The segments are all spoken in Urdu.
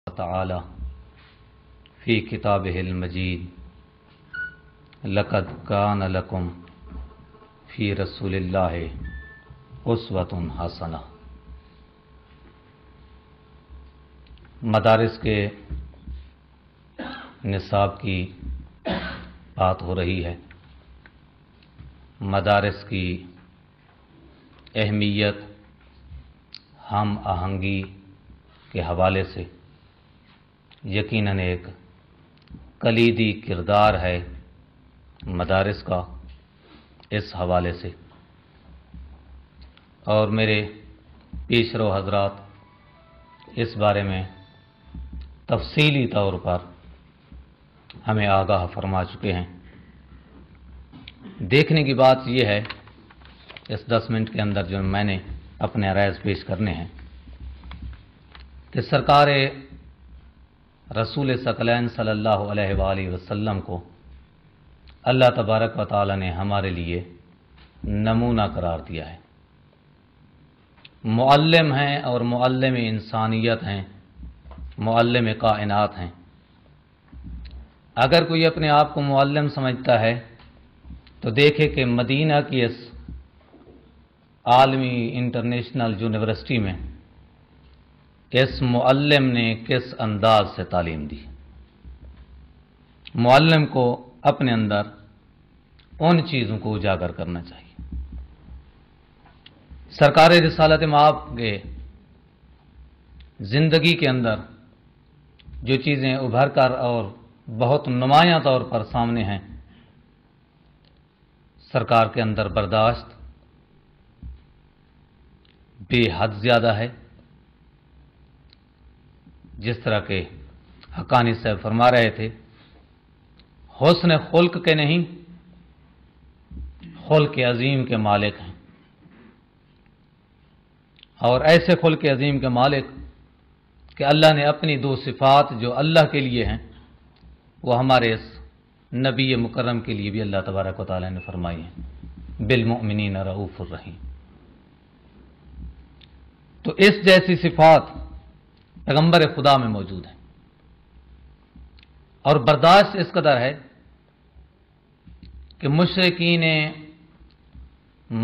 تعالی فی کتابہ المجید لقد کان لکم فی رسول اللہ اسوۃ حسنہ۔ مدارس کے نصاب کی بات ہو رہی ہے۔ مدارس کی اہمیت ہم آہنگی کے حوالے سے یقیناً ایک کلیدی کردار ہے مدارس کا اس حوالے سے، اور میرے پیشرو حضرات اس بارے میں تفصیلی طور پر ہمیں آگاہ فرما چکے ہیں۔ دیکھنے کی بات یہ ہے اس 10 منٹ کے اندر جو میں نے اپنے عرائض پیش کرنے ہیں کہ سرکار رسول ثقلین صلی اللہ علیہ وآلہ وسلم کو اللہ تبارک و تعالی نے ہمارے لیے نمونہ قرار دیا ہے۔ معلم ہیں اور معلم انسانیت ہیں، معلم کائنات ہیں۔ اگر کوئی اپنے آپ کو معلم سمجھتا ہے تو دیکھے کہ مدینہ کی اس عالمی انٹرنیشنل یونیورسٹی میں اس معلم نے کس انداز سے تعلیم دی۔ معلم کو اپنے اندر ان چیزوں کو اجاگر کرنا چاہیے۔ سرکار رسالت مآب کے زندگی کے اندر جو چیزیں ابھر کر اور بہت نمایاں طور پر سامنے ہیں، سرکار کے اندر برداشت بے حد زیادہ ہے۔ جس طرح کہ حقانی صاحب فرما رہے تھے، حسن خلق کے نہیں خلق عظیم کے مالک ہیں، اور ایسے خلق عظیم کے مالک کہ اللہ نے اپنی 2 صفات جو اللہ کے لیے ہیں وہ ہمارے اس نبی مکرم کے لیے بھی اللہ تبارک و تعالی نے فرمائی ہیں، بالمؤمنین رؤوف الرحیم۔ تو اس جیسی صفات پیغمبر خدا میں موجود ہیں، اور برداشت اس قدر ہے کہ مشرکین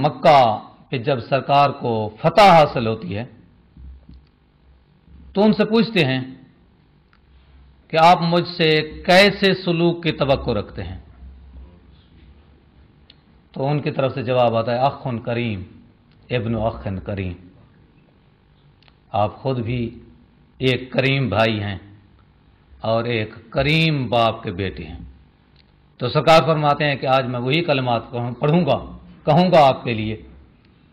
مکہ پہ جب سرکار کو فتح حاصل ہوتی ہے تو ان سے پوچھتے ہیں کہ آپ مجھ سے کیسے سلوک کی توقع رکھتے ہیں؟ تو ان کی طرف سے جواب آتا ہے، اخ کریم ابن اخ کریم، آپ خود بھی ایک کریم بھائی ہیں اور ایک کریم باپ کے بیٹے ہیں۔ تو سرکار فرماتے ہیں کہ آج میں وہی کلمات کہوں گا آپ کے لیے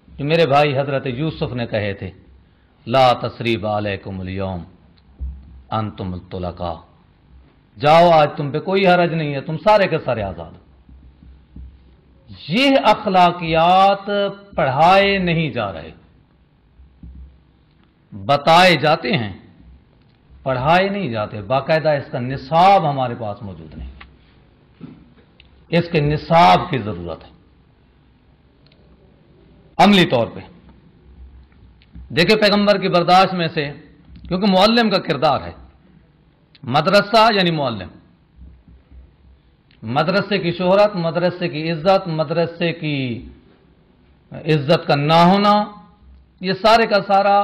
جو میرے بھائی حضرت یوسف نے کہے تھے، لا تثریب علیکم اليوم انتم الطلقاء، جاؤ آج تم پہ کوئی حرج نہیں ہے، تم سارے کے سارے آزاد ہو۔ یہ اخلاقیات پڑھائے نہیں جا رہے، بتائے جاتے ہیں، پڑھائے نہیں جاتے۔ باقاعدہ اس کا نصاب ہمارے پاس موجود نہیں، اس کے نصاب کی ضرورت ہے عملی طور پہ۔ دیکھیں پیغمبر کی برداشت میں سے، کیونکہ معلم کا کردار ہے، مدرسہ یعنی معلم، مدرسے کی شہرت، مدرسے کی عزت، مدرسے کی عزت کا نہ ہونا، یہ سارے کا سارا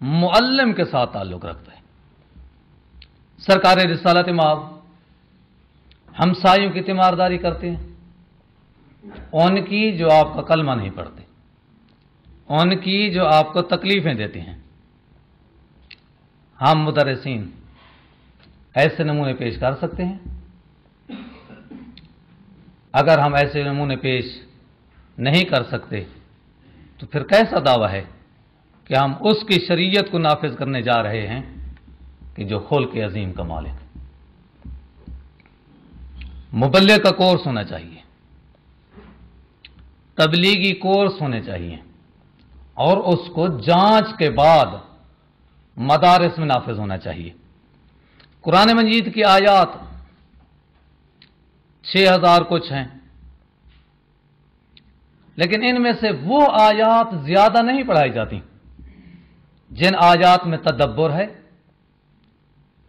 معلم کے ساتھ تعلق رکھتا ہے۔ سرکار رسالت مآب ہمسایوں کی تیمارداری کرتے ہیں، ان کی جو آپ کا کلمہ نہیں پڑھتے، ان کی جو آپ کو تکلیفیں دیتے ہیں۔ ہم مدرسین ایسے نمونے پیش کر سکتے ہیں؟ اگر ہم ایسے نمونے پیش نہیں کر سکتے تو پھر کیسا دعویٰ ہے کہ ہم اس کی شریعت کو نافذ کرنے جا رہے ہیں کہ جو خلق عظیم کا مالک۔ مبلغ کا کورس ہونا چاہیے، تبلیغی کورس ہونے چاہیے، اور اس کو جانچ کے بعد مدارس میں نافذ ہونا چاہیے۔ قرآن مجید کی آیات 6000 کچھ ہیں، لیکن ان میں سے وہ آیات زیادہ نہیں پڑھائی جاتی جن آیات میں تدبر ہے،